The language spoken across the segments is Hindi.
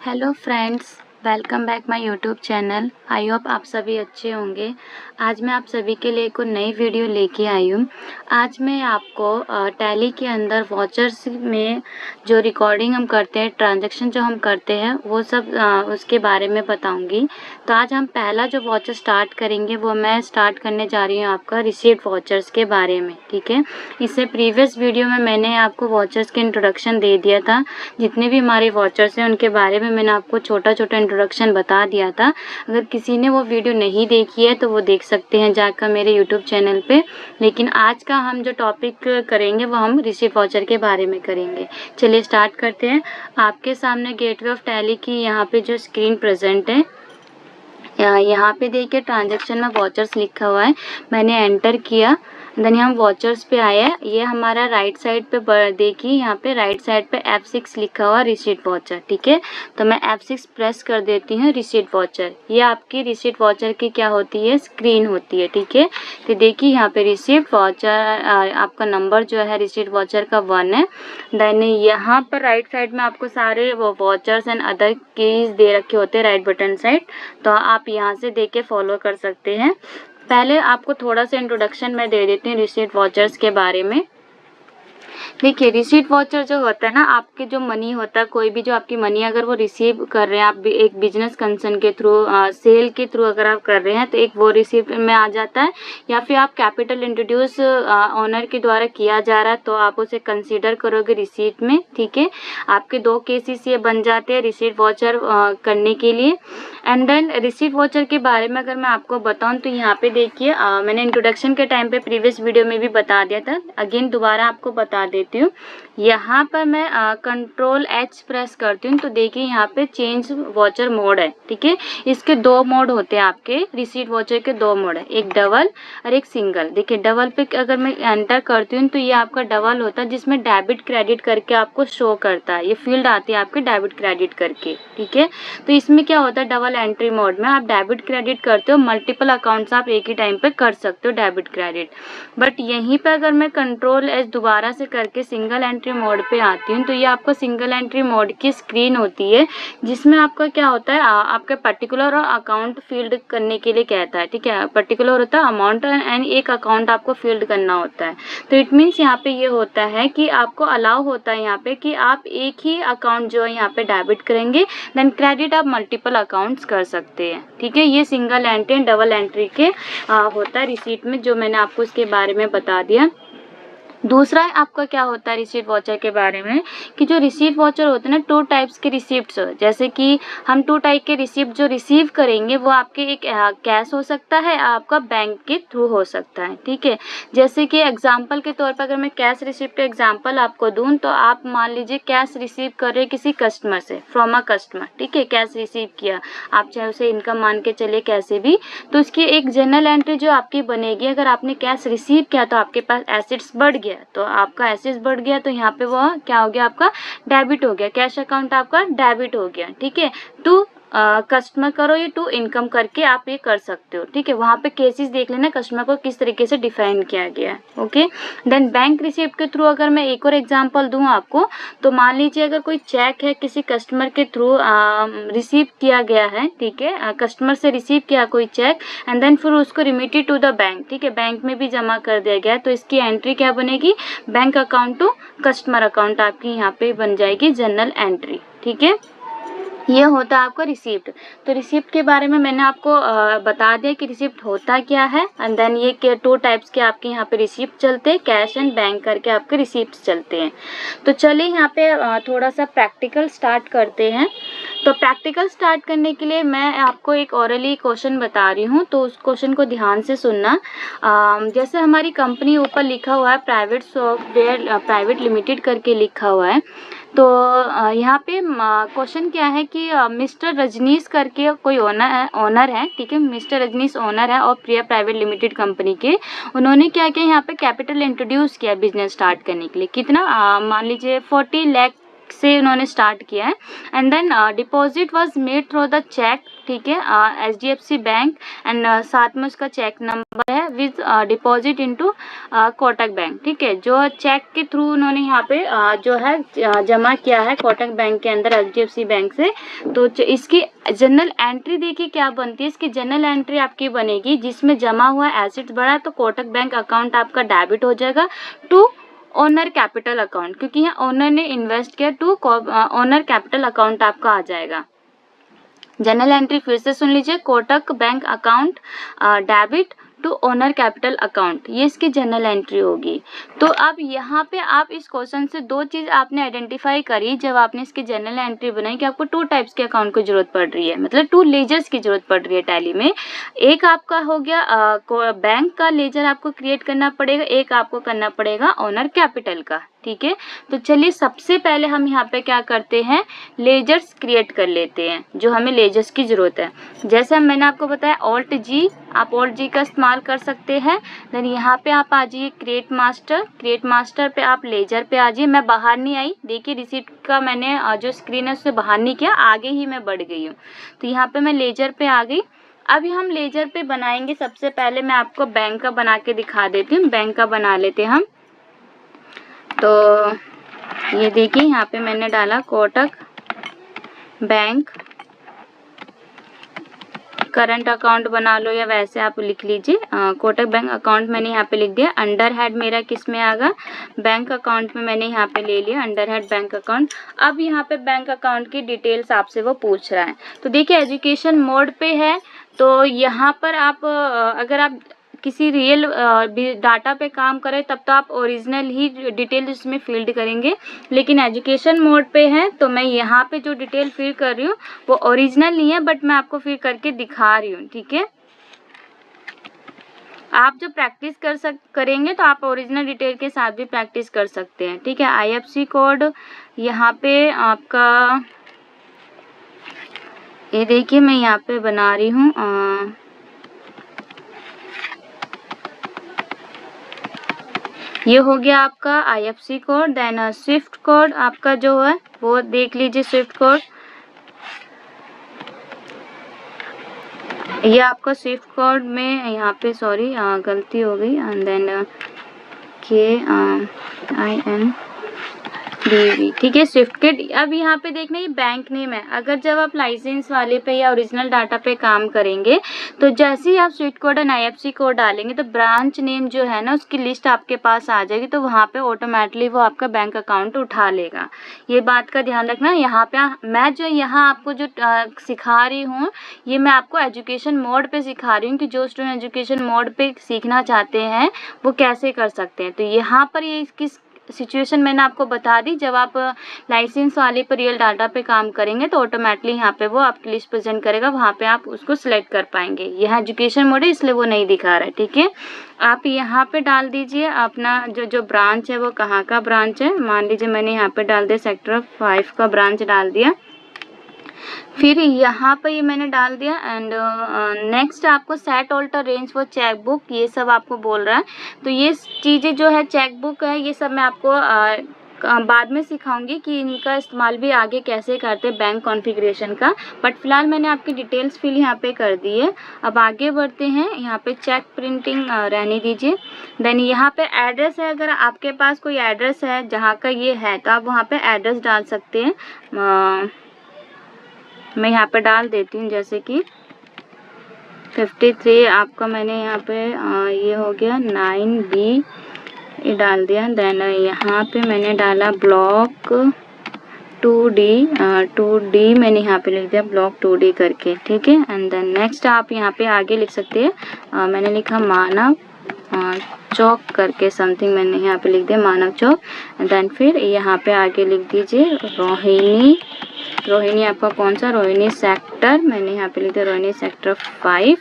Hello friends, welcome back my YouTube channel. I hope आप सभी अच्छे होंगे। आज मैं आप सभी के लिए एक नई वीडियो लेके आई हूँ। आज मैं आपको टैली के अंदर वॉचर्स में जो रिकॉर्डिंग हम करते हैं, ट्रांजैक्शन जो हम करते हैं, वो सब उसके बारे में बताऊंगी। तो आज हम पहला जो वॉचर स्टार्ट करेंगे वो मैं स्टार्ट करने जा रही हूँ आपका रिसीव्ड वॉचर्स के बारे में। ठीक है, इससे प्रीवियस वीडियो में मैंने आपको वॉचर्स के इंट्रोडक्शन दे दिया था। जितने भी हमारे वॉचर्स हैं उनके बारे में मैंने आपको छोटा छोटा इंट्रोडक्शन बता दिया था। अगर किसी ने वो वीडियो नहीं देखी है तो वो देख सकते हैं जाकर मेरे यूट्यूब चैनल पे। लेकिन आज का हम जो टॉपिक करेंगे वो हम रिसीव वॉचर के बारे में करेंगे। चलिए स्टार्ट करते हैं। आपके सामने गेटवे ऑफ टैली की यहाँ पे जो स्क्रीन प्रेजेंट है, यहाँ पे देखिए ट्रांजैक्शन में वॉचर्स लिखा हुआ है। मैंने एंटर किया, देन हम वॉचर्स पे आए हैं। ये हमारा राइट साइड पे देखिए, यहाँ पे राइट साइड पे F6 लिखा हुआ रिसीट वॉचर। ठीक है, तो मैं F6 प्रेस कर देती हूँ। रिसीट वॉचर, ये आपकी रिसीट वॉचर की क्या होती है, स्क्रीन होती है। ठीक है, तो देखिए यहाँ पे रिसीट वॉचर आपका नंबर जो है रिसीट वॉचर का 1 है। देन यहाँ पर राइट साइड में आपको सारे वो वॉचर्स एंड अदर कीज दे रखे होते हैं राइट बटन साइड, तो आप यहाँ से देख के फॉलो कर सकते हैं। पहले आपको थोड़ा सा इंट्रोडक्शन मैं दे देती हूँ रिसीट वॉचर्स के बारे में। देखिए, रिसीट वॉचर जो होता है ना, आपके जो मनी होता है, कोई भी जो आपकी मनी अगर वो रिसीव कर रहे हैं आप एक बिजनेस कंसर्न के थ्रू, सेल के थ्रू अगर आप कर रहे हैं तो एक वो रिसीट में आ जाता है। या फिर आप कैपिटल इंट्रोड्यूस ओनर के द्वारा किया जा रहा है तो आप उसे कंसीडर करोगे रिसीट में। ठीक है, आपके 2 केसेस ये बन जाते हैं रिसीट वॉचर करने के लिए। एंड देन रिसीट वॉचर के बारे में अगर मैं आपको बताऊं तो यहाँ पे देखिए, मैंने इंट्रोडक्शन के टाइम पे प्रीवियस वीडियो में भी बता दिया था, अगेन दोबारा आपको बता देती हूँ। यहाँ पर मैं कंट्रोल H प्रेस करती हूँ तो देखिए यहाँ पे चेंज वॉचर मोड है। ठीक है, इसके 2 मोड होते हैं, आपके रिसीट वॉचर के 2 मोड है, एक डबल और एक सिंगल। देखिए डबल पे अगर मैं एंटर करती हूँ तो ये आपका डबल होता है, जिसमें डेबिट क्रेडिट करके आपको शो करता है, ये फील्ड आती है आपके डेबिट क्रेडिट करके। ठीक है, तो इसमें क्या होता है, डबल एंट्री मोड में आप डेबिट क्रेडिट करते हो, मल्टीपल अकाउंट्स आप एक ही टाइम पे कर सकते हो डेबिट क्रेडिट। बट यहीं पे अगर मैं कंट्रोल H दोबारा से करके सिंगल एंट्री मोड पे आती हूँ तो ये आपको सिंगल एंट्री मोड की स्क्रीन होती है, जिसमें आपका क्या होता है, आपका पर्टिकुलर और अकाउंट फील्ड करने के लिए कहता है। ठीक है, पर्टिकुलर होता है अमाउंट एंड एक अकाउंट आपको फील्ड करना होता है। तो इट मीन्स यहाँ पे ये होता है कि आपको अलाउ होता है यहाँ पे कि आप एक ही अकाउंट जो है यहाँ पे डेबिट करेंगे, देन क्रेडिट आप मल्टीपल अकाउंट्स कर सकते हैं। ठीक है, ये सिंगल एंट्री डबल एंट्री के होता है रिसीट में, जो मैंने आपको इसके बारे में बता दिया। दूसरा आपका क्या होता है रिसीट वॉचर के बारे में, कि जो रिसीट वॉचर होते हैं ना, 2 टाइप्स के रिसिप्ट्स, जैसे कि हम 2 टाइप के रिसिप्ट जो रिसीव करेंगे वो आपके एक कैश हो सकता है, आपका बैंक के थ्रू हो सकता है। ठीक है, जैसे कि एग्जांपल के तौर पर अगर मैं कैश रिसिप्ट एग्जांपल आपको दूं तो आप मान लीजिए कैश रिसीव कर रहे किसी कस्टमर से, फ्रॉम अ कस्टमर। ठीक है, कैश रिसीव किया, आप चाहे उसे इनकम मान के चले कैसे भी, तो उसकी एक जनरल एंट्री जो आपकी बनेगी, अगर आपने कैश रिसीव किया तो आपके पास एसेट्स बढ़ गया, तो आपका एसेट्स बढ़ गया तो यहाँ पे वो क्या हो गया, आपका डेबिट हो गया, कैश अकाउंट आपका डेबिट हो गया। ठीक है, टू कस्टमर करो ये टू इनकम करके आप ये कर सकते हो। ठीक है, वहाँ पे केसेस देख लेना कस्टमर को किस तरीके से डिफाइन किया गया है। ओके, देन बैंक रिसिप्ट के थ्रू अगर मैं एक और एग्जांपल दूं आपको, तो मान लीजिए अगर कोई चेक है किसी कस्टमर के थ्रू रिसीव किया गया है। ठीक है, कस्टमर से रिसीव किया कोई चेक एंड देन फिर उसको रिमिटेड टू द बैंक। ठीक है, बैंक में भी जमा कर दिया गया, तो इसकी एंट्री क्या बनेगी, bank account to customer account आपकी यहाँ पे बन जाएगी जनरल एंट्री। ठीक है, ये होता है आपका रिसिप्ट। तो रिसिप्ट के बारे में मैंने आपको बता दिया कि रिसिप्ट होता क्या है। एंड देन ये 2 टाइप्स के आपके यहाँ पे रिसिप्ट चलते हैं, कैश एंड बैंक करके आपके रिसिप्ट चलते हैं। तो चलिए यहाँ पे थोड़ा सा प्रैक्टिकल स्टार्ट करते हैं। तो प्रैक्टिकल स्टार्ट करने के लिए मैं आपको एक ओरली क्वेश्चन बता रही हूँ, तो उस क्वेश्चन को ध्यान से सुनना। जैसे हमारी कंपनी ऊपर लिखा हुआ है प्राइवेट सॉफ्टवेयर प्राइवेट लिमिटेड करके लिखा हुआ है, तो यहाँ पे क्वेश्चन क्या है कि मिस्टर रजनीश करके कोई ओनर है। ठीक है, मिस्टर रजनीश ओनर है और प्रिया प्राइवेट लिमिटेड कंपनी के। उन्होंने क्या किया, यहाँ पे कैपिटल इंट्रोड्यूस किया बिजनेस स्टार्ट करने के लिए। कितना, मान लीजिए 40 लाख से उन्होंने स्टार्ट किया है। And then deposit was made through the cheque ठीक है, HDFC बैंक, एंड साथ में उसका चेक नंबर है with deposit into Kotak bank, ठीक है। जो चेक के थ्रू उन्होंने यहाँ पे जो है जमा किया है कोटक बैंक के अंदर HDFC बैंक से, तो इसकी जनरल एंट्री देखिए क्या बनती है। इसकी जनरल एंट्री आपकी बनेगी जिसमें जमा हुआ एसेट्स बढ़ा तो कोटक बैंक अकाउंट आपका डेबिट हो जाएगा टू ओनर कैपिटल अकाउंट, क्योंकि यहाँ ओनर ने इन्वेस्ट किया टू ओनर कैपिटल अकाउंट आपका आ जाएगा। जनरल एंट्री फिर से सुन लीजिए, Kotak bank account debit to owner capital account, ये इसकी जनरल एंट्री होगी। तो अब यहाँ पे आप इस क्वेश्चन से दो चीज़ आपने आइडेंटिफाई करी जब आपने इसकी जनरल एंट्री बनाई कि आपको टू टाइप्स के अकाउंट की जरूरत पड़ रही है, मतलब टू लेजर्स की जरूरत पड़ रही है टैली में। एक आपका हो गया बैंक का लेजर आपको क्रिएट करना पड़ेगा, एक आपको करना पड़ेगा ओनर कैपिटल का, ठीक है। तो चलिए सबसे पहले हम यहाँ पे क्या करते हैं, लेजर्स क्रिएट कर लेते हैं, जो हमें लेजर्स की जरूरत है। जैसे मैंने आपको बताया ऑल्ट जी, आप ऑल्ट जी का इस्तेमाल कर सकते हैं। देन यहाँ पे आप आ जाइए क्रिएट मास्टर पे आप लेजर पे आ जाइए। मैं बाहर नहीं आई, देखिए रिसीप्ट का मैंने जो स्क्रीन है उससे बाहर नहीं किया, आगे ही मैं बढ़ गई हूँ। तो यहाँ पे मैं लेजर पे आ गई। अभी हम लेजर पे बनाएंगे, सबसे पहले मैं आपको बैंक का बना के दिखा देती हूँ। बैंक का बना लेते हैं हम। तो ये देखिए यहाँ पे मैंने डाला कोटक बैंक करंट अकाउंट बना लो या वैसे आप लिख लीजिए। कोटक बैंक अकाउंट मैंने यहाँ पे लिख दिया। अंडर हेड मेरा किस में आगा, बैंक अकाउंट में मैंने यहाँ पे ले लिया अंडर हेड बैंक अकाउंट। अब यहाँ पे बैंक अकाउंट की डिटेल्स आपसे वो पूछ रहा है। तो देखिए एजुकेशन मोड पे है, तो यहाँ पर आप अगर आप किसी रियल डाटा पे काम करें तब तो आप ओरिजिनल ही डिटेल इसमें फील्ड करेंगे, लेकिन एजुकेशन मोड पे है तो मैं यहाँ पे जो डिटेल फिल कर रही हूँ वो ओरिजिनल नहीं है, बट मैं आपको फिल करके दिखा रही हूँ, ठीक है। आप जब प्रैक्टिस करेंगे तो आप ओरिजिनल डिटेल के साथ भी प्रैक्टिस कर सकते हैं, ठीक है। IFSC कोड यहाँ पे आपका ये देखिए मैं यहाँ पे बना रही हूँ। ये हो गया आपका IFSC code. Then swift code आपका जो है वो देख लीजिए, स्विफ्ट कोड ये आपका स्विफ्ट कोड में यहाँ पे सॉरी गलती हो गई, एंड देन KINDV, ठीक है स्विफ्ट किट। अब यहाँ पे देखना ये बैंक नेम है। अगर जब आप लाइसेंस वाले पे या ओरिजिनल डाटा पे काम करेंगे तो जैसे ही आप Swift code and IFSC code डालेंगे तो ब्रांच नेम जो है ना उसकी लिस्ट आपके पास आ जाएगी, तो वहाँ पे ऑटोमेटिकली वो आपका बैंक अकाउंट उठा लेगा। ये बात का ध्यान रखना। यहाँ पे मैं जो यहाँ आपको जो सिखा रही हूँ ये मैं आपको एजुकेशन मोड पे सिखा रही हूँ कि जो स्टूडेंट एजुकेशन मोड पे सीखना चाहते हैं वो कैसे कर सकते हैं। तो यहाँ पर ये किस सिचुएशन मैंने आपको बता दी, जब आप लाइसेंस वाले पर रियल डाटा पे काम करेंगे तो ऑटोमेटिकली यहाँ पे वो आपकी लिस्ट प्रेजेंट करेगा, वहाँ पे आप उसको सिलेक्ट कर पाएंगे। यह एजुकेशन मोड है इसलिए वो नहीं दिखा रहा है, ठीक है। आप यहाँ पे डाल दीजिए अपना जो ब्रांच है वो कहाँ का ब्रांच है। मान लीजिए मैंने यहाँ पे डाल दिया सेक्टर 5 का ब्रांच डाल दिया। फिर यहाँ पे ये मैंने डाल दिया। एंड नेक्स्ट आपको set alter range for cheque book, ये सब आपको बोल रहा है। तो ये चीज़ें जो है चेक बुक है ये सब मैं आपको बाद में सिखाऊंगी कि इनका इस्तेमाल भी आगे कैसे करते हैं बैंक कॉन्फ़िगरेशन का, बट फिलहाल मैंने आपकी डिटेल्स फिल यहाँ पे कर दी है। अब आगे बढ़ते हैं। यहाँ पे चेक प्रिंटिंग रहने दीजिए। देन यहाँ पे एड्रेस है, अगर आपके पास कोई एड्रेस है जहाँ का ये है तो आप वहाँ पे एड्रेस डाल सकते हैं। मैं यहाँ पे डाल देती हूँ जैसे कि 53 आपका मैंने यहाँ पे ये हो गया 9B ये डाल दिया। देन यहाँ पे मैंने डाला ब्लॉक 2D मैंने यहाँ पे लिख दिया ब्लॉक 2D करके, ठीक है। एंड देन नेक्स्ट आप यहाँ पे आगे लिख सकते हैं। मैंने लिखा मानव चौक करके समथिंग मैंने यहाँ पे लिख दिया मानव चौक। देन फिर यहाँ पे आगे लिख दीजिए रोहिणी आपका कौन सा, रोहिणी सेक्टर मैंने यहाँ पे लिख दिया रोहिणी सेक्टर 5।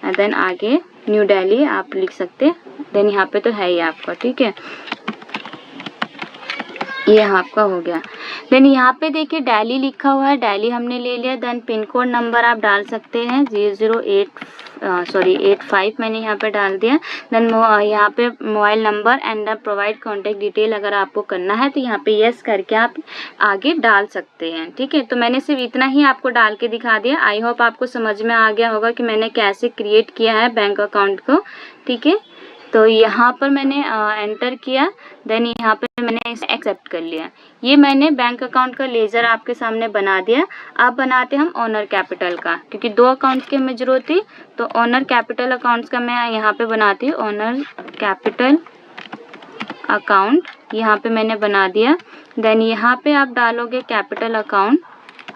एंड देन आगे न्यू दिल्ली आप लिख सकते हैं। देन यहाँ पे तो है ही आपका, ठीक है। ये आपका हो गया। देन यहाँ पे देखिए दिल्ली लिखा हुआ है, दिल्ली हमने ले लिया। देन पिन कोड नंबर आप डाल सकते हैं 85 मैंने यहाँ पे डाल दिया। देन यहाँ पे mobile number and provide contact detail अगर आपको करना है तो यहाँ पे यस करके आप आगे डाल सकते हैं। ठीक है, तो मैंने सिर्फ इतना ही आपको डाल के दिखा दिया। आई होप आपको समझ में आ गया होगा कि मैंने कैसे क्रिएट किया है बैंक अकाउंट को। ठीक है, तो यहाँ पर मैंने एंटर किया, देन यहाँ पे मैंने इसे एक्सेप्ट कर लिया। ये मैंने बैंक अकाउंट का लेजर आपके सामने बना दिया। अब बनाते हम ओनर कैपिटल का, क्योंकि 2 अकाउंट्स की हमें जरूरत थी, तो ओनर कैपिटल अकाउंट्स का मैं यहाँ पे बनाती हूँ। ओनर कैपिटल अकाउंट यहाँ पे मैंने बना दिया। देन यहाँ पे आप डालोगे कैपिटल अकाउंट,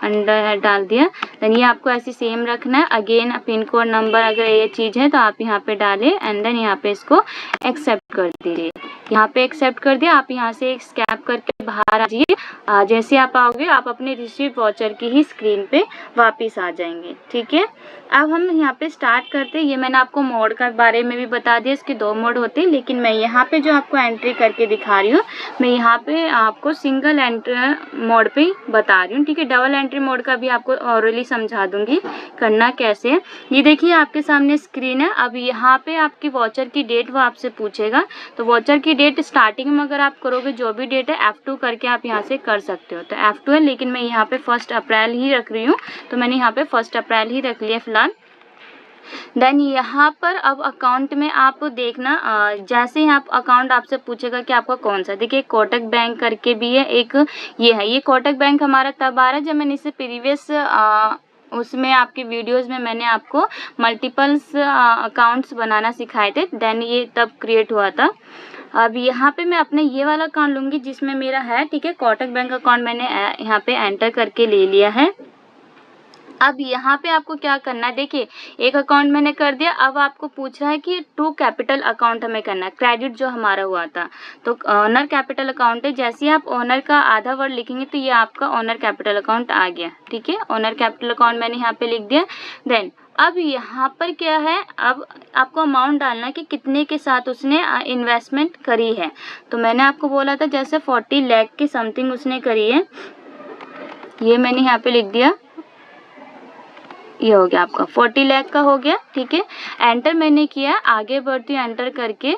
अंडर डाल दिया। देन ये आपको ऐसे सेम रखना है। अगेन पिन कोड नंबर अगर ये चीज़ है तो आप यहाँ पे डालें एंड देन यहाँ पे इसको एक्सेप्ट कर दीजिए। यहाँ पे एक्सेप्ट कर दिया। आप यहाँ से स्कैप करके बाहर आ जाइए। जैसे आप आओगे आप अपने रिसीव्ड वाउचर की ही स्क्रीन पे वापस आ जाएंगे। ठीक है, अब हम यहाँ पे स्टार्ट करते हैं। ये मैंने आपको मोड का बारे में भी बता दिया, इसके 2 मोड होते हैं, लेकिन मैं यहाँ पे जो आपको एंट्री करके दिखा रही हूँ, मैं यहाँ पे आपको सिंगल एंट्री मोड पे बता रही हूँ। ठीक है, डबल एंट्री मोड का भी आपको ऑरली समझा दूंगी करना कैसे है। ये देखिए आपके सामने स्क्रीन है। अब यहाँ पे आपकी वाउचर की डेट वो आपसे पूछेगा, तो वाउचर की डेट स्टार्टिंग में अगर आप करोगे जो भी डेट है F2 करके आप यहाँ से कर सकते हो। तो F2 है, लेकिन मैं यहाँ पे 1 अप्रैल ही रख रही हूँ, तो मैंने यहाँ पे 1 अप्रैल ही रख लिया फिलहाल। देन यहाँ पर अब अकाउंट में आप देखना, जैसे ही आप अकाउंट आपसे पूछेगा कि आपका कौन सा, देखिए कोटक बैंक करके भी है एक, ये है। ये कोटक बैंक हमारा तब आ रहा है जब मैंने इसे प्रीवियस उसमें आपकी वीडियोस में मैंने आपको मल्टीपल्स अकाउंट्स बनाना सिखाए थे, देन ये तब क्रिएट हुआ था। अब यहाँ पे मैं अपने ये वाला अकाउंट लूँगी जिसमें मेरा है। ठीक है, कोटक बैंक अकाउंट मैंने यहाँ पे एंटर करके ले लिया है। अब यहाँ पे आपको क्या करना है, देखिए एक अकाउंट मैंने कर दिया। अब आपको पूछ रहा है कि 2 कैपिटल अकाउंट हमें करना है, क्रेडिट जो हमारा हुआ था, तो ओनर कैपिटल अकाउंट है। जैसे ही आप ओनर का आधा वर्ड लिखेंगे तो ये आपका ओनर कैपिटल अकाउंट आ गया। ठीक है, ओनर कैपिटल अकाउंट मैंने यहाँ पे लिख दिया। देन अब यहाँ पर क्या है, अब आपको अमाउंट डालना है कि कितने के साथ उसने इन्वेस्टमेंट करी है। तो मैंने आपको बोला था जैसे 40 लाख के समथिंग उसने करी है, ये मैंने यहाँ पे लिख दिया। ये हो गया आपका 40 लाख का हो गया। ठीक है, एंटर मैंने किया, आगे बढ़ती हूँ एंटर करके,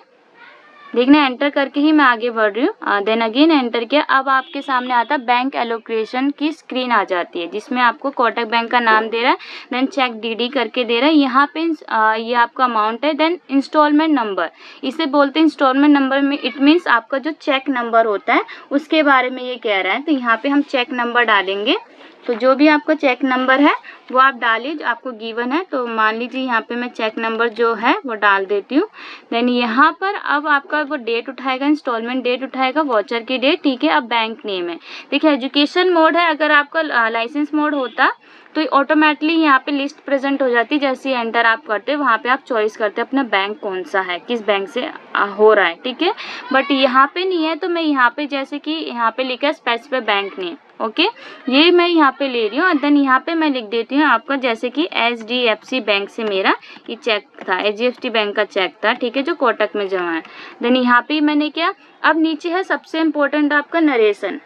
देखना एंटर करके ही मैं आगे बढ़ रही हूँ। देन अगेन एंटर किया। अब आपके सामने आता बैंक एलोकेशन की स्क्रीन आ जाती है, जिसमें आपको कोटक बैंक का नाम दे रहा है, देन चेक डीडी करके दे रहा है। यहाँ पे ये आपका अमाउंट है। देन इंस्टॉलमेंट नंबर, इसे बोलते हैं इंस्टॉलमेंट नंबर में, इट मीन्स आपका जो चेक नंबर होता है उसके बारे में ये कह रहा है। तो यहाँ पे हम चेक नंबर डालेंगे। तो जो भी आपका चेक नंबर है वो आप डालिए जो आपको गिवन है। तो मान लीजिए यहाँ पे मैं चेक नंबर जो है वो डाल देती हूँ। देन यहाँ पर अब आपका वो डेट उठाएगा, इंस्टॉलमेंट डेट उठाएगा, वाउचर की डेट। ठीक है, अब बैंक नेम है, देखिए एजुकेशन मोड है। अगर आपका लाइसेंस मोड होता तो ऑटोमेटिकली यहाँ पे लिस्ट प्रेजेंट हो जाती। जैसे एंटर आप करते हैं वहाँ पे आप चॉइस करते हैं अपना बैंक कौन सा है, किस बैंक से हो रहा है। ठीक है, बट यहाँ पे नहीं है, तो मैं यहाँ पे जैसे कि यहाँ पे लिखा है स्पेसिफिक बैंक नेम, ओके, ये मैं यहाँ पे ले रही हूँ। देन यहाँ पे मैं लिख देती हूँ आपका, जैसे कि HDFC बैंक से मेरा ये चेक था, HDFC बैंक का चेक था। ठीक है, जो कोटक में जमा है। देन यहाँ पे मैंने क्या, अब नीचे है सबसे इम्पोर्टेंट आपका नरेशन।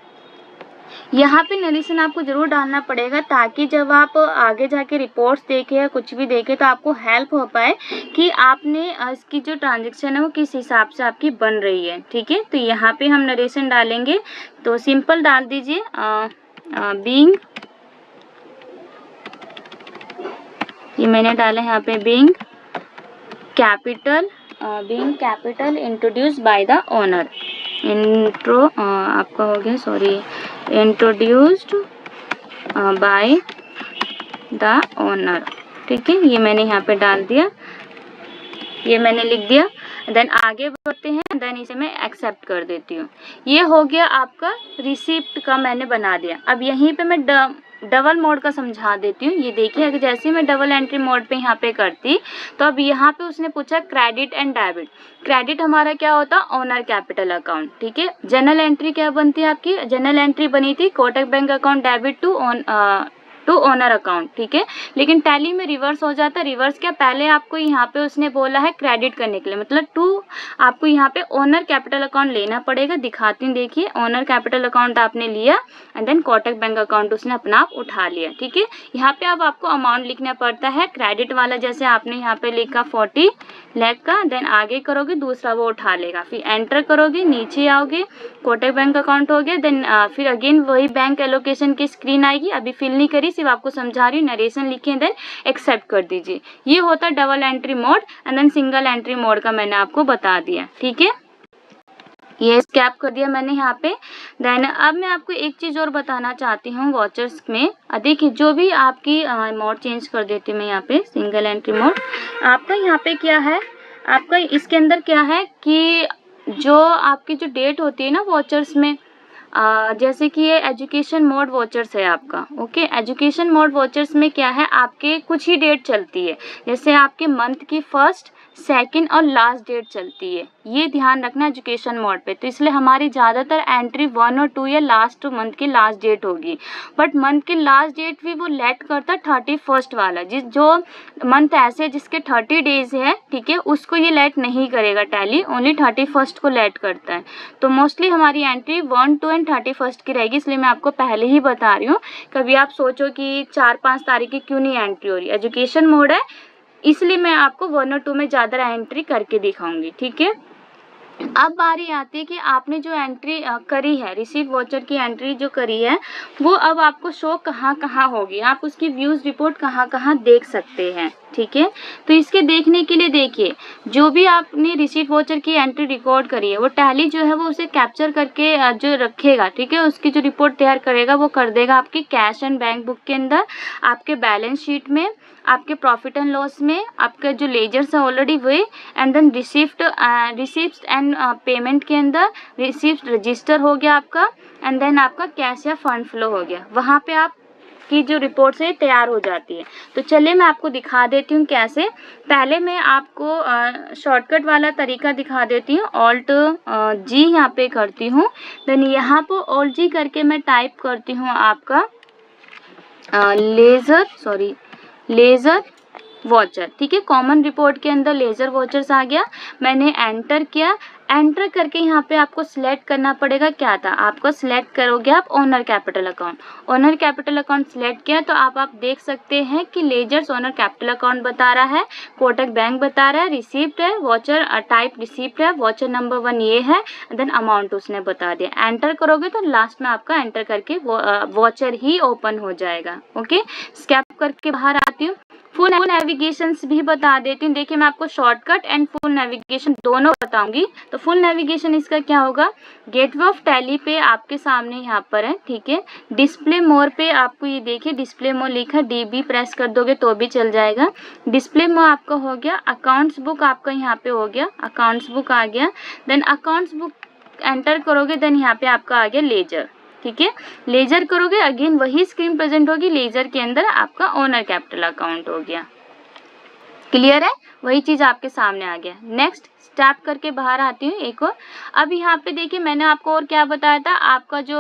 यहाँ पे नरेशन आपको जरूर डालना पड़ेगा, ताकि जब आप आगे जाके रिपोर्ट्स देखें या कुछ भी देखें तो आपको हेल्प हो पाए कि आपने इसकी जो ट्रांजेक्शन है वो किस हिसाब से आपकी बन रही है। ठीक है, तो यहाँ पे हम नरेशन डालेंगे, तो सिंपल डाल दीजिए बीइंग, ये मैंने डाला यहाँ पे being capital introduce by the owner. Intro आपका हो गया, sorry, introduced by the owner. ठीक है, ये मैंने यहाँ पे डाल दिया, ये मैंने लिख दिया। देन आगे बढ़ते हैं। देन इसे मैं एक्सेप्ट कर देती हूँ। ये हो गया आपका रिसिप्ट का मैंने बना दिया। अब यहीं पे मैं डबल मोड का समझा देती हूँ। ये देखिए, अगर जैसे मैं डबल एंट्री मोड पे यहाँ पे करती तो अब यहाँ पे उसने पूछा क्रेडिट एंड डेबिट। क्रेडिट हमारा क्या होता, ओनर कैपिटल अकाउंट। ठीक है, जनरल एंट्री क्या बनती है आपकी, जनरल एंट्री बनी थी Kotak bank account debit to to owner account, ठीक है। लेकिन टैली में रिवर्स हो जाता है। रिवर्स क्या, पहले आपको यहाँ पे उसने बोला है क्रेडिट करने के लिए, मतलब टू आपको यहाँ पे ओनर कैपिटल अकाउंट लेना पड़ेगा। दिखाती हूँ, देखिए ओनर कैपिटल अकाउंट आपने लिया and then Kotak bank account उसने अपना आप उठा लिया, ठीक है। यहाँ पे अब आपको अमाउंट लिखना पड़ता है क्रेडिट वाला, जैसे आपने यहाँ पे लिखा 40 लाख का, देन आगे करोगे दूसरा वो उठा लेगा, फिर एंटर करोगे, नीचे आओगे, कोटक बैंक अकाउंट हो गया। देन फिर अगेन वही बैंक एलोकेशन की स्क्रीन आएगी, अभी फिल नहीं करी, सिर्फ आपको समझा रही हूँ, नरेशन लिखे, देन एक्सेप्ट कर दीजिए। ये होता है double entry mode and then single entry mode का मैंने आपको बता दिया, ठीक है। ये स्कैप कर दिया मैंने यहाँ पे। देन अब मैं आपको एक चीज़ और बताना चाहती हूँ वॉचर्स में। देखिए जो भी आपकी मोड चेंज कर देती हूँ मैं यहाँ पे, सिंगल एंट्री मोड। आपका यहाँ पे क्या है, आपका इसके अंदर क्या है कि जो आपकी जो डेट होती है ना वॉचर्स में, जैसे कि ये एजुकेशन मोड वॉचर्स है आपका, ओके। एजुकेशन मोड वॉचर्स में क्या है, आपके कुछ ही डेट चलती है, जैसे आपके मंथ की फर्स्ट, सेकंड और लास्ट डेट चलती है, ये ध्यान रखना एजुकेशन मोड पे। तो इसलिए हमारी ज़्यादातर एंट्री 1 और 2 या लास्ट मंथ की लास्ट डेट होगी। बट मंथ की लास्ट डेट भी वो लेट करता 31st वाला, जो मंथ ऐसे जिसके 30 डेज है, ठीक है, उसको ये लेट नहीं करेगा टैली, ओनली 31st को लेट करता है। तो मोस्टली हमारी एंट्री 1, 2 एंड 31st की रहेगी, इसलिए मैं आपको पहले ही बता रही हूँ। कभी आप सोचो कि 4-5 तारीख की क्यों नहीं एंट्री हो रही, एजुकेशन मोड है इसलिए मैं आपको 1 और 2 में ज़्यादा एंट्री करके दिखाऊंगी, ठीक है। अब बारी आती है कि आपने जो एंट्री करी है, रिसीव वॉचर की एंट्री जो करी है, वो अब आपको शो कहाँ कहाँ होगी, आप उसकी व्यूज़ रिपोर्ट कहाँ कहाँ देख सकते हैं, ठीक है। तो इसके देखने के लिए देखिए, जो भी आपने रिसीव वॉचर की एंट्री रिकॉर्ड करी है, वो टैली जो है वो उसे कैप्चर करके जो रखेगा, ठीक है, उसकी जो रिपोर्ट तैयार करेगा वो कर देगा आपकी कैश एंड बैंक बुक के अंदर, आपके बैलेंस शीट में, आपके प्रॉफिट एंड लॉस में, आपके जो लेजर्स है already way, and then receipt and payment के अंदर रिसिप्ट रजिस्टर हो गया आपका, एंड देन आपका कैश या फंड फ्लो हो गया, वहाँ पे आप की जो रिपोर्ट है तैयार हो जाती है। तो चलिए मैं आपको दिखा देती हूँ कैसे। पहले मैं आपको शॉर्टकट वाला तरीका दिखा देती हूँ। ऑल्ट जी यहाँ पे करती हूँ, देन यहाँ पर ऑल्ट जी करके मैं टाइप करती हूँ आपका लेज़र वॉचर, ठीक है। कॉमन रिपोर्ट के अंदर लेज़र वॉचर्स आ गया, मैंने एंटर किया। एंटर करके यहाँ पे आपको सिलेक्ट करना पड़ेगा, क्या था, आपको सिलेक्ट करोगे आप owner capital account. Owner capital account select किया तो आप देख सकते हैं कि लेजर्स ओनर कैपिटल अकाउंट बता रहा है, कोटक बैंक बता रहा है, रिसिप्ट है, वॉचर टाइप रिसिप्ट है, वॉचर नंबर 1 ये है, देन अमाउंट उसने बता दिया। एंटर करोगे तो लास्ट में आपका एंटर करके वॉचर ही ओपन हो जाएगा, ओके। स्कैप करके बाहर आती हूँ। फुल नेविगेशन भी बता देती हूँ। देखिए मैं आपको शॉर्टकट एंड फुल नेविगेशन दोनों बताऊंगी। तो फुल नेविगेशन इसका क्या होगा, गेटवे ऑफ टैली पे आपके सामने यहाँ पर है, ठीक है। डिस्प्ले मोर पे आपको ये देखिए डिस्प्ले मोर लिखा, DB प्रेस कर दोगे तो भी चल जाएगा। डिस्प्ले मोर आपका हो गया। अकाउंट्स बुक आपका यहाँ पे हो गया, अकाउंट्स बुक आ गया। देन अकाउंट्स बुक एंटर करोगे, देन यहाँ पे आपका आ गया लेजर, ठीक है। लेजर करोगे अगेन वही स्क्रीन प्रेजेंट होगी, लेजर के अंदर आपका ओनर कैपिटल अकाउंट हो गया। क्लियर है, वही चीज़ आपके सामने आ गया। नेक्स्ट स्टैप करके बाहर आती हूँ एक और। अब यहाँ पे देखिए मैंने आपको और क्या बताया था, आपका जो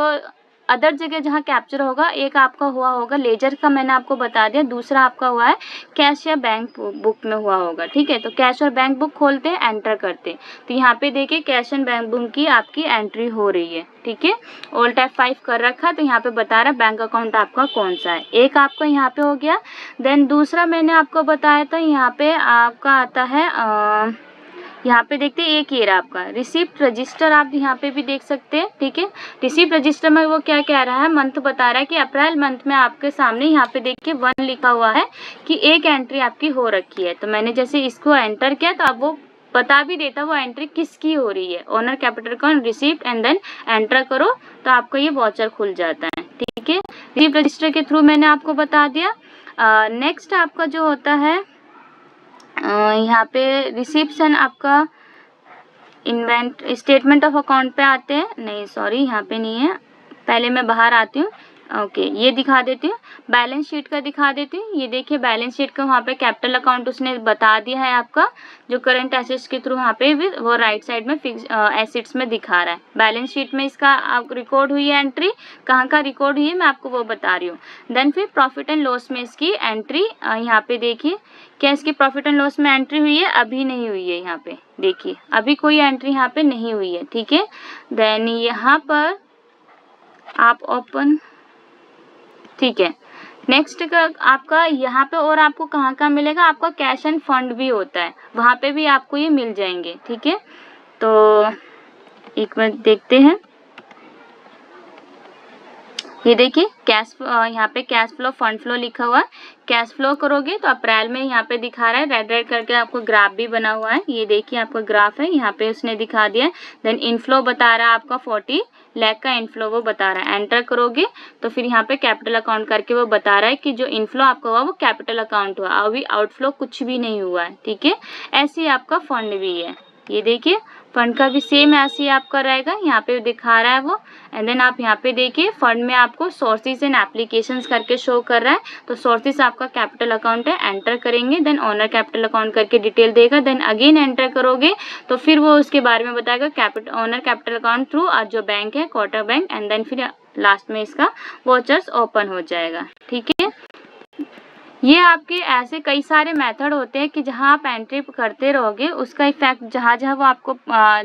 अदर जगह जहाँ कैप्चर होगा, एक आपका हुआ होगा लेजर का, मैंने आपको बता दिया। दूसरा आपका हुआ है कैश या बैंक बुक में हुआ होगा, ठीक है। तो कैश और बैंक बुक खोलते हैं, एंटर करते हैं, तो यहाँ पे देखिए कैश एंड बैंक बुक की आपकी एंट्री हो रही है, ठीक है। ऑल्ट F5 कर रखा, तो यहाँ पे बता रहा है बैंक अकाउंट आपका कौन सा है। एक आपका यहाँ पे हो गया। देन दूसरा मैंने आपको बताया था, यहाँ पे आपका आता है यहाँ पे देखते हैं एक ये रहा आपका रिसिप्ट रजिस्टर, आप यहाँ पे भी देख सकते हैं, ठीक है। रिसिप्ट रजिस्टर में वो क्या कह रहा है, मंथ बता रहा है कि अप्रैल मंथ में आपके सामने यहाँ पे देखिए 1 लिखा हुआ है कि एक एंट्री आपकी हो रखी है। तो मैंने जैसे इसको एंटर किया तो अब वो बता भी देता वो एंट्री किसकी हो रही है, owner capital account receipt, and then enter करो तो आपका ये वॉचर खुल जाता है, ठीक है। रिसिप्ट रजिस्टर के थ्रू मैंने आपको बता दिया। नेक्स्ट आपका जो होता है यहाँ पे रिसिप्शन आपका स्टेटमेंट ऑफ अकाउंट पे आते हैं, नहीं सॉरी यहाँ पे नहीं है, पहले मैं बाहर आती हूँ। ओके, ये दिखा देती हूँ। बैलेंस शीट का दिखा देती हूँ। ये देखिए बैलेंस शीट का वहाँ पे कैपिटल अकाउंट उसने बता दिया है आपका, जो करंट एसेट्स के थ्रू वहाँ पे वो राइट साइड में फिक्स एसेट्स में दिखा रहा है। बैलेंस शीट में इसका आप रिकॉर्ड हुई है एंट्री, कहाँ का रिकॉर्ड हुई है मैं आपको वो बता रही हूँ। देन फिर प्रॉफिट एंड लॉस में इसकी एंट्री यहाँ पे देखिए, क्या इसकी प्रॉफिट एंड लॉस में एंट्री हुई है? अभी नहीं हुई है। यहाँ पे देखिए अभी कोई एंट्री यहाँ पे नहीं हुई है, ठीक है। देन यहाँ पर आप ओपन, ठीक है। नेक्स्ट का आपका यहाँ पे और आपको कहाँ मिलेगा? आपका कैश एंड फंड भी होता है, वहाँ पे भी आपको ये मिल जाएंगे, ठीक है। तो एक मिनट देखते हैं। ये देखिए कैश, यहाँ पे कैश फ्लो फंड फ्लो लिखा हुआ है। कैश फ्लो करोगे तो अप्रैल में यहाँ पे दिखा रहा है, रेड रेड करके आपको ग्राफ भी बना हुआ है। ये देखिए आपका ग्राफ है, यहाँ पे उसने दिखा दिया है। देन इनफ्लो बता रहा है आपका 40 लाख का इनफ्लो वो बता रहा है। एंटर करोगे तो फिर यहाँ पे कैपिटल अकाउंट करके वो बता रहा है कि जो इनफ्लो आपका हुआ वो कैपिटल अकाउंट हुआ, अभी आउटफ्लो कुछ भी नहीं हुआ है, ठीक है। ऐसे ही आपका फंड भी है। ये देखिए फंड का भी सेम ऐसे ही आपका रहेगा, यहाँ पे दिखा रहा है वो। एंड देन आप यहाँ पे देखिए फंड में आपको सोर्सेज एंड एप्लीकेशंस करके शो कर रहा है। तो सोर्सेज आपका कैपिटल अकाउंट है, एंटर करेंगे। देन ओनर कैपिटल अकाउंट करके डिटेल देगा। देन अगेन एंटर करोगे तो फिर वो उसके बारे में बताएगा ओनर कैपिटल अकाउंट थ्रू आज जो बैंक है कोटक बैंक। एंड देन फिर लास्ट में इसका वॉचर्स ओपन हो जाएगा, ठीक है। ये आपके ऐसे कई सारे मेथड होते हैं कि जहाँ आप एंट्री करते रहोगे उसका इफेक्ट जहाँ जहाँ वो आपको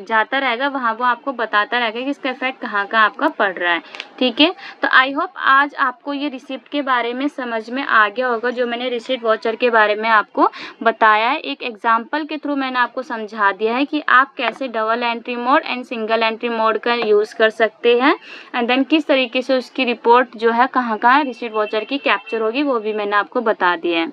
जाता रहेगा वहाँ वो आपको बताता रहेगा कि इसका इफेक्ट कहाँ आपका पड़ रहा है, ठीक है। तो आई होप आज आपको ये रिसिप्ट के बारे में समझ में आ गया होगा, जो मैंने रिसिप्ट वॉचर के बारे में आपको बताया है। एक एग्जाम्पल के थ्रू मैंने आपको समझा दिया है कि आप कैसे double entry mode and single entry mode का यूज़ कर सकते हैं। एंड देन किस तरीके से उसकी रिपोर्ट जो है कहाँ रिसिप्ट वॉचर की कैप्चर होगी वो भी मैंने आपको बता दिया है।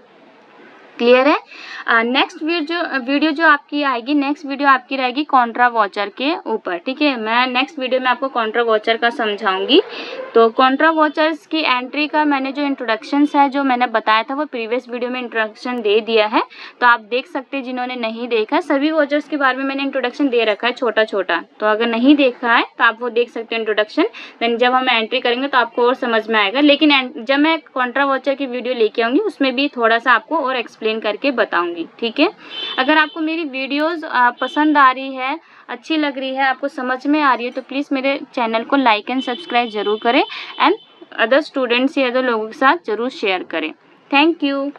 क्लियर है। नेक्स्ट वीडियो जो आपकी आएगी, नेक्स्ट वीडियो आपकी रहेगी कॉन्ट्रा वॉचर के ऊपर, ठीक है। मैं नेक्स्ट वीडियो में आपको कॉन्ट्रा वॉचर का समझाऊंगी। तो कॉन्ट्रा वॉचर्स की एंट्री का मैंने जो इंट्रोडक्शन है जो मैंने बताया था वो प्रीवियस वीडियो में इंट्रोडक्शन दे दिया है, तो आप देख सकते हैं। जिन्होंने नहीं देखा, सभी वॉचर्स के बारे में मैंने इंट्रोडक्शन दे रखा है छोटा छोटा, तो अगर नहीं देखा है तो आप वो देख सकते हैं इंट्रोडक्शन। देन जब हम एंट्री करेंगे तो आपको और समझ में आएगा। लेकिन जब मैं कॉन्ट्रा वॉचर की वीडियो लेके आऊँगी उसमें भी थोड़ा सा आपको और एक्सप्लेन करके बताऊंगी, ठीक है। अगर आपको मेरी वीडियोस पसंद आ रही है, अच्छी लग रही है, आपको समझ में आ रही है, तो प्लीज़ मेरे चैनल को लाइक एंड सब्सक्राइब जरूर करें एंड अदर स्टूडेंट्स या अदर लोगों के साथ जरूर शेयर करें। Thank you.